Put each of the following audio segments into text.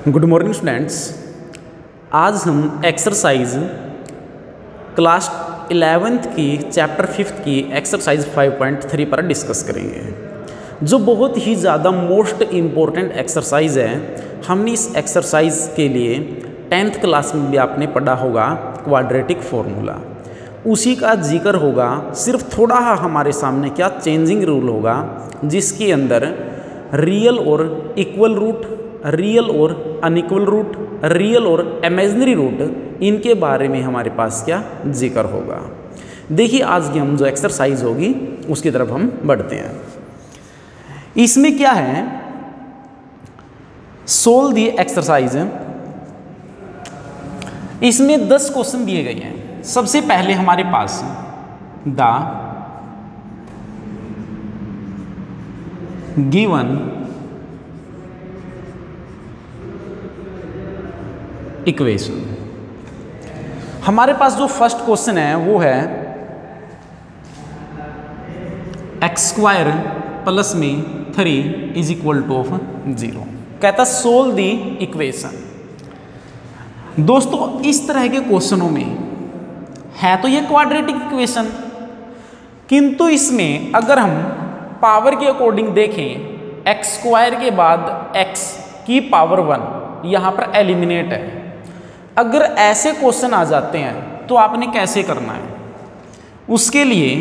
Good morning students. आज हम exercise class 11th की चैप्टर 5th की एक्सरसाइज 5.3 पर डिस्कस करेंगे, जो बहुत ही ज़्यादा मोस्ट इम्पोर्टेंट एक्सरसाइज है। हमने इस एक्सरसाइज के लिए 10th क्लास में भी आपने पढ़ा होगा क्वाड्रेटिक फॉर्मूला, उसी का जिक्र होगा। सिर्फ थोड़ा हमारे सामने क्या चेंजिंग रूल होगा, जिसके अंदर रियल और इक्वल रूट, रियल और अनइक्वल रूट, रियल और इमेजिनरी रूट, इनके बारे में हमारे पास क्या जिक्र होगा। देखिए आज की हम जो एक्सरसाइज होगी उसकी तरफ हम बढ़ते हैं। इसमें क्या है, सोल्व दी एक्सरसाइज। इसमें 10 क्वेश्चन दिए गए हैं। सबसे पहले हमारे पास द गिवन इक्वेशन। हमारे पास जो फर्स्ट क्वेश्चन है वो है x² प्लस में 3 इज इक्वल टू 0। कहता सोल्व दी इक्वेशन। दोस्तों इस तरह के क्वेश्चनों में है तो ये क्वाड्रेटिक इक्वेशन, किंतु इसमें अगर हम पावर के अकॉर्डिंग देखें, x² के बाद x की पावर 1 यहाँ पर एलिमिनेट है। अगर ऐसे क्वेश्चन आ जाते हैं तो आपने कैसे करना है, उसके लिए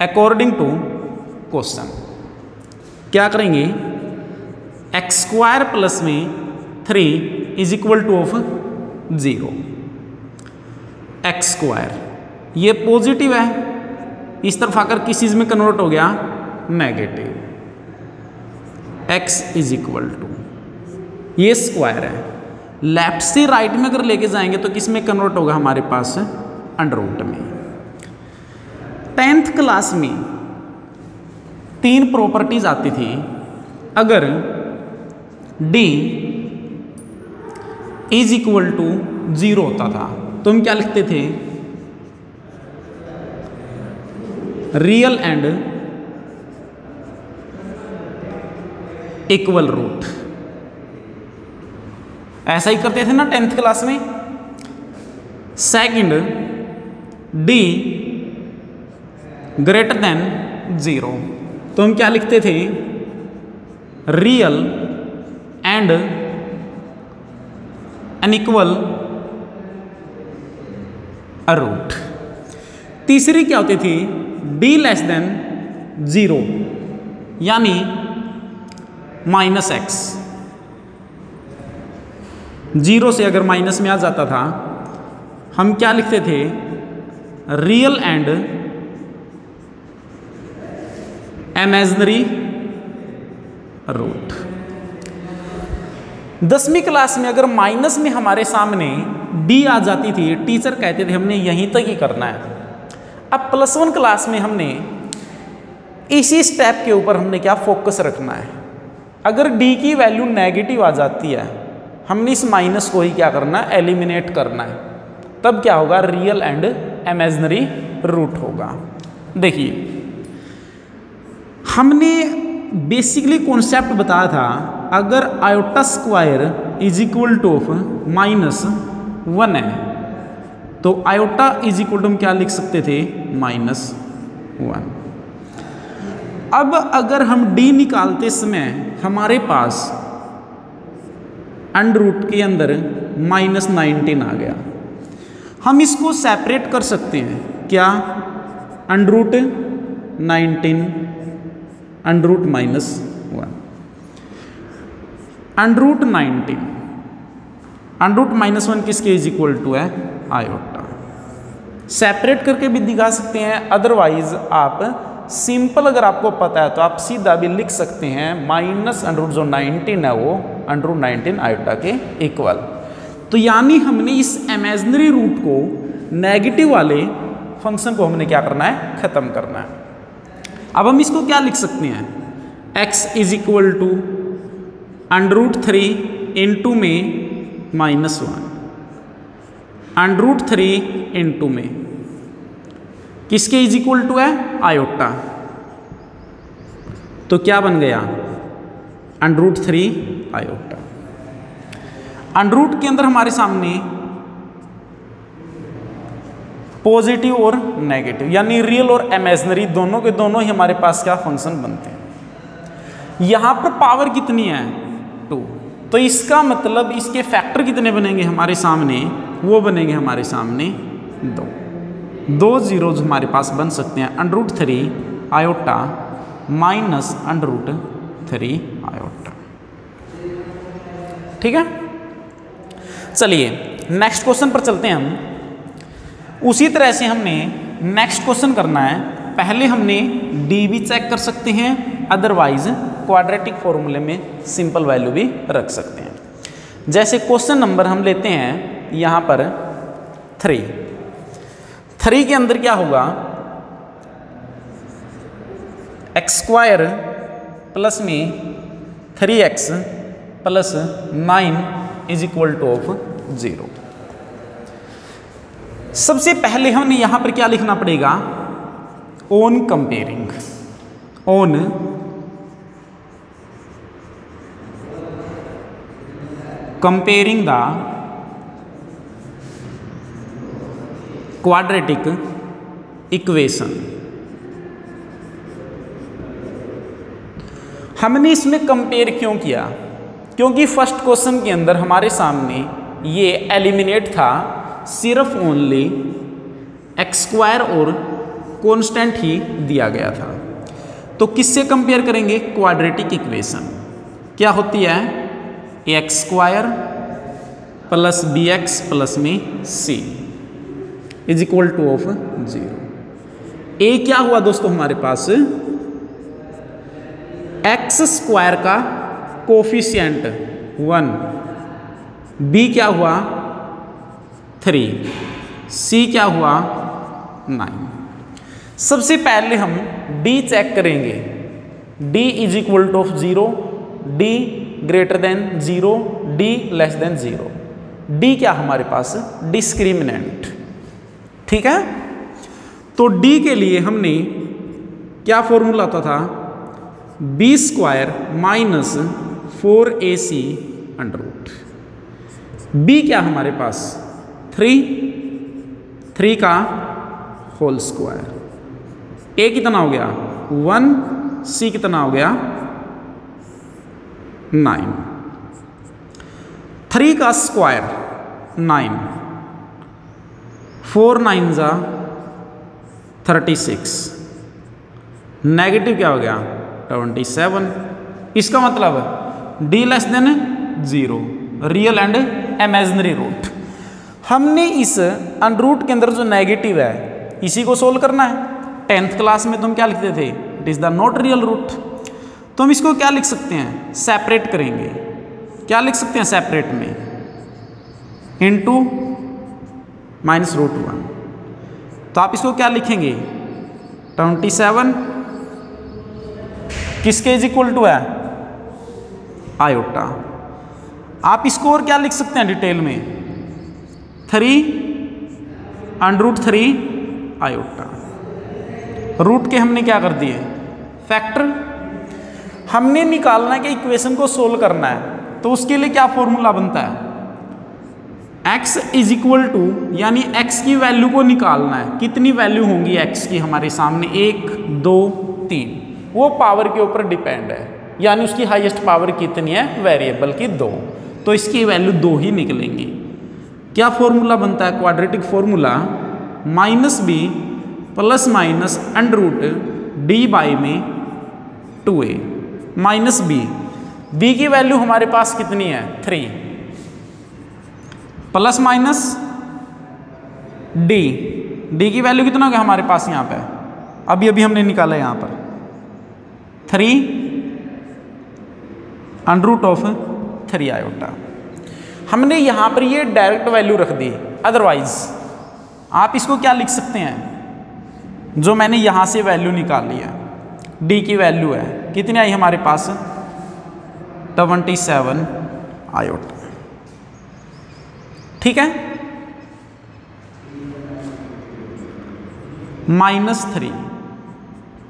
अकॉर्डिंग टू क्वेश्चन क्या करेंगे, x² प्लस में 3 इज इक्वल टू 0। x² ये पॉजिटिव है, इस तरफ आकर किस चीज में कन्वर्ट हो गया, negative. x is equal to, ये स्क्वायर है, लेफ्ट से राइट में अगर लेके जाएंगे तो किस में कन्वर्ट होगा, हमारे पास अंडर रूट में। 10th क्लास में 3 प्रॉपर्टीज आती थी। अगर d इज इक्वल टू 0 होता था तो हम क्या लिखते थे, रियल एंड इक्वल रूट। ऐसा ही करते थे ना 10th क्लास में। सेकंड, d ग्रेटर देन 0 तो हम क्या लिखते थे, रियल एंड अनइक्वल रूट। तीसरी क्या होती थी, d लेस देन 0 यानी -x। 0 से अगर माइनस में आ जाता था हम क्या लिखते थे, रियल एंड इमेजिनरी रूट। 10वीं क्लास में अगर माइनस में हमारे सामने d आ जाती थी, टीचर कहते थे हमने यहीं तक ही करना है। अब +1 क्लास में हमने इसी स्टेप के ऊपर हमने क्या फोकस रखना है। अगर d की वैल्यू नेगेटिव आ जाती है, हमने इस माइनस को ही क्या करना है, एलिमिनेट करना है। तब क्या होगा, रियल एंड इमेजिनरी रूट होगा। देखिए हमने बेसिकली कॉन्सेप्ट बताया था, अगर i² इज इक्वल टू -1 है तो i इज इक्वल टू हम क्या लिख सकते थे, -1। अब अगर हम d निकालते समय हमारे पास अंडर रूट के अंदर -19 आ गया, हम इसको सेपरेट कर सकते हैं क्या, under root 19 under root -1, under root 19 under root -1 किसके इज इक्वल टू है, आयोटा। सेपरेट करके भी दिखा सकते हैं, अदरवाइज आप सिंपल अगर आपको पता है तो आप सीधा भी लिख सकते हैं, अंडर रूट जो 19 है वो अंडर रूट 19 आयोटा के इक्वल। तो यानी हमने इस इमेजिनरी रूट को, नेगेटिव वाले फंक्शन को हमने क्या करना है, खत्म करना है। अब हम इसको क्या लिख सकते हैं, x is equal to under root 3 into में -1, अंडर रूट 3 इंटू में किसके इज इक्वल टू है, आयोटा। तो क्या बन गया, under root 3 iota. Under root के अंदर हमारे सामने पॉजिटिव और नेगेटिव यानी रियल और इमेजिनरी दोनों के दोनों ही हमारे पास क्या फंक्शन बनते हैं। यहां पर पावर कितनी है 2, तो इसका मतलब इसके फैक्टर कितने बनेंगे हमारे सामने, वो बनेंगे हमारे सामने 2 जीरोज हमारे पास बन सकते हैं √3 आयोटा माइनस √3 आयोटा। ठीक है, चलिए नेक्स्ट क्वेश्चन पर चलते हैं हम। उसी तरह से हमने नेक्स्ट क्वेश्चन करना है। पहले हमने डी भी चेक कर सकते हैं, अदरवाइज क्वाड्रेटिक फॉर्मूले में सिंपल वैल्यू भी रख सकते हैं। जैसे क्वेश्चन नंबर हम लेते हैं यहाँ पर 3 के अंदर क्या होगा, x² प्लस में 3x plus 9 is equal two of 0। सबसे पहले हमने यहां पर क्या लिखना पड़ेगा, on comparing the quadratic equation. हमने इसमें कंपेयर क्यों किया, क्योंकि फर्स्ट क्वेश्चन के अंदर हमारे सामने ये एलिमिनेट था, सिर्फ ओनली x² और कांस्टेंट ही दिया गया था। तो किससे कंपेयर करेंगे, क्वाड्रेटिक इक्वेशन क्या होती है, x² प्लस bx प्लस में c is equal two of 0। a क्या हुआ दोस्तों हमारे पास, x² का कोफिशिएंट 1, b क्या हुआ 3, c क्या हुआ 9। सबसे पहले हम d चेक करेंगे, d is equal two of 0, d greater than 0, d less than 0। d क्या हमारे पास, डिस्क्रिमिनेंट। ठीक है, तो d के लिए हमने क्या फॉर्मूला आता था, b² minus 4ac under root. b क्या हमारे पास 3 का होल स्क्वायर, a कितना हो गया 1, c कितना हो गया 9, 3 का स्क्वायर 9, 4 9 जा 36, नेगेटिव क्या हो गया 27। इसका मतलब d less than 0, real and imaginary root. हमने इस अंडर रूट के अंदर जो नेगेटिव है इसी को सोल्व करना है। 10th क्लास में तुम क्या लिखते थे, it is the not real root. तो हम इसको क्या लिख सकते हैं, सेपरेट करेंगे। क्या लिख सकते हैं सेपरेट में, इनटू -√1। तो आप इसको क्या लिखेंगे 27 किसके इज इक्वल टू है, आयोटा। आप इसको और क्या लिख सकते हैं डिटेल में, 3 √3 आयोटा। रूट के हमने क्या कर दिए फैक्टर। हमने निकालना है कि इक्वेशन को सोल्व करना है, तो उसके लिए क्या फॉर्मूला बनता है, x इज इक्वल टू, यानी x की वैल्यू को निकालना है। कितनी वैल्यू होंगी x की हमारे सामने, 1 2 3, वो पावर के ऊपर डिपेंड है, यानी उसकी हाईएस्ट पावर कितनी है, वेरिएबल की 2, तो इसकी वैल्यू 2 ही निकलेंगी। क्या फॉर्मूला बनता है quadratic formula, -b plus minus √d में 2a माइनस b की वैल्यू हमारे पास कितनी है 3, प्लस माइनस d की वैल्यू कितना हो गया हमारे पास यहाँ पे, अभी हमने निकाला यहाँ पर 3 √3 आयोटा। हमने यहाँ पर ये डायरेक्ट वैल्यू रख दी, अदरवाइज आप इसको क्या लिख सकते हैं, जो मैंने यहाँ से वैल्यू निकाल लिया, d की वैल्यू है कितनी आई हमारे पास 27 आयोटा। ठीक है, -3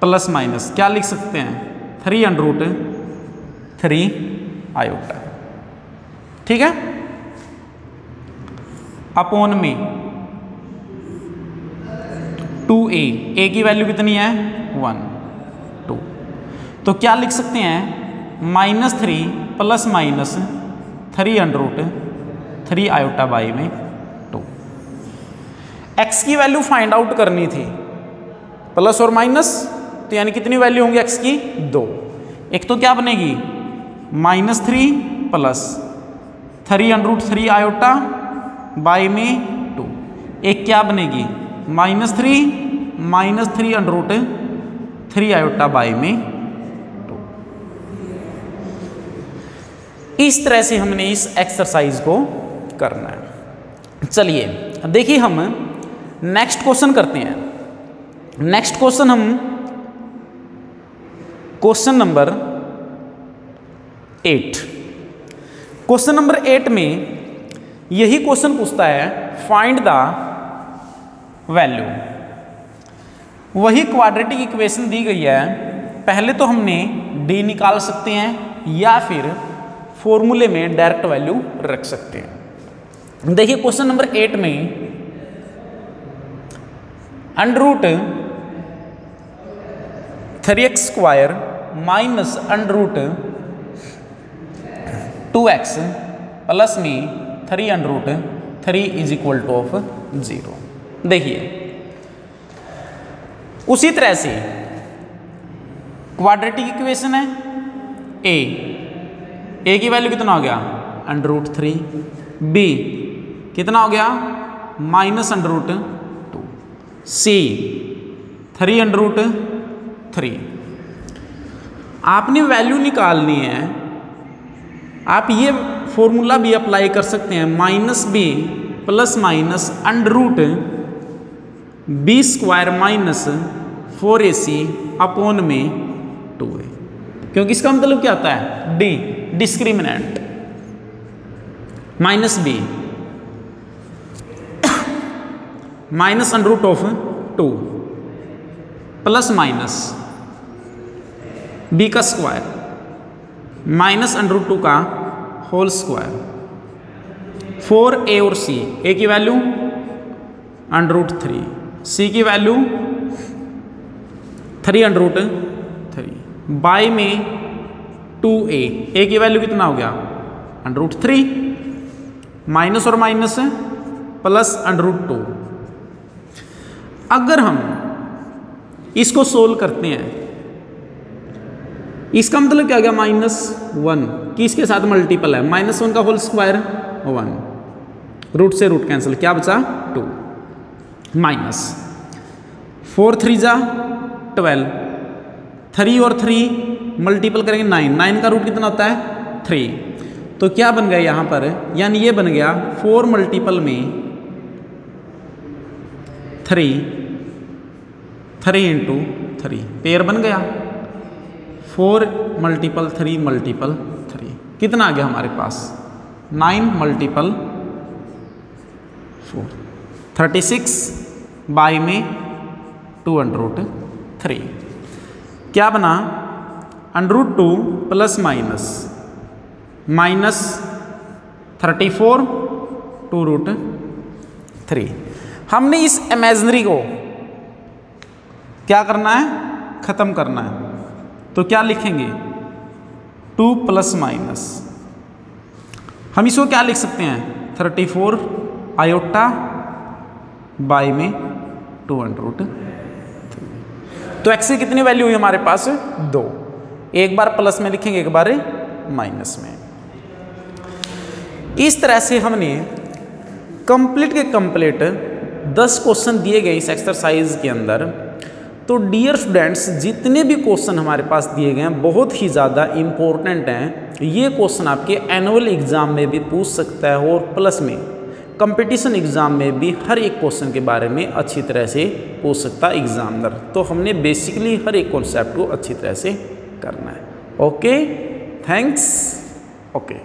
प्लस माइनस क्या लिख सकते हैं 3 √3 आयोटा। ठीक है, अपॉन में 2a, a की वैल्यू कितनी है 1 2, तो क्या लिख सकते हैं -3 प्लस माइनस 3√3 आयोटा बाई में 2। x की वैल्यू फाइंड आउट करनी थी, प्लस और माइनस, तो यानी कितनी वैल्यू होंगी x की 2। एक तो क्या बनेगी -3 प्लस 3√3 आयोटा बाई में 2, एक क्या बनेगी -3 आयोटा बाई में 2। इस तरह से हमने इस एक्सरसाइज को करना है। चलिए देखिए हम नेक्स्ट क्वेश्चन करते हैं। नेक्स्ट क्वेश्चन हम क्वेश्चन नंबर 8। क्वेश्चन नंबर 8 में यही क्वेश्चन पूछता है फाइंड द वैल्यू। वही क्वाड्रेटिक इक्वेशन दी गई है, पहले तो हमने d निकाल सकते हैं या फिर फॉर्मूले में डायरेक्ट वैल्यू रख सकते हैं। देखिए क्वेश्चन नंबर 8 में √3x² माइनस √2x प्लस में 3√3 इज इक्वल टू ऑफ 0। देखिए उसी तरह से क्वाड्रेटिक इक्वेशन है a की वैल्यू कितना हो गया √3, b कितना हो गया -√2, c 3√3। आपने वैल्यू निकालनी है, आप ये फॉर्मूला भी अप्लाई कर सकते हैं -b plus minus √b² minus 4ac upon में 2a, क्योंकि इसका मतलब क्या आता है d discriminant -b minus √2 plus minus b का स्क्वायर माइनस √2 का होल स्क्वायर 4a और c, a की वैल्यू √3, c की वैल्यू 3√3 बाई में 2a, a की वैल्यू कितना हो गया √3 माइनस और माइनस प्लस √2। अगर हम इसको सोल्व करते हैं, इसका मतलब क्या हो गया -1 कि इसके साथ मल्टीपल है, -1 का होल स्क्वायर 1, रूट से रूट कैंसिल, क्या बचा 2 माइनस 4 3 जा 12, 3 और 3 मल्टीपल करेंगे 9 का रूट कितना होता है 3, तो क्या बन गया यहाँ पर, यानी ये बन गया 4 मल्टीपल में 3 इंटू 3 पेयर बन गया, 4 मल्टीपल 3 मल्टीपल 3 कितना आ गया हमारे पास 9 मल्टीपल 4 36 बाई में 2√3 क्या बना √2 प्लस माइनस -34 2√3। हमने इस इमेजिनरी को क्या करना है खत्म करना है, तो क्या लिखेंगे 2 प्लस माइनस, हम इसको क्या लिख सकते हैं 34 आयोटा बाई में 2√3। तो x की कितनी वैल्यू हुई हमारे पास 2, एक बार प्लस में लिखेंगे एक बार माइनस में। इस तरह से हमने कंप्लीट के कंप्लीट 10 क्वेश्चन दिए गए इस एक्सरसाइज के अंदर। तो डियर स्टूडेंट्स, जितने भी क्वेश्चन हमारे पास दिए गए हैं बहुत ही ज़्यादा इम्पोर्टेंट हैं। ये क्वेश्चन आपके एनुअल एग्ज़ाम में भी पूछ सकता है और प्लस में कंपटीशन एग्ज़ाम में भी हर एक क्वेश्चन के बारे में अच्छी तरह से पूछ सकता है एग्जामिनर। तो हमने बेसिकली हर एक कॉन्सेप्ट को अच्छी तरह से करना है। Okay, thanks. ओके।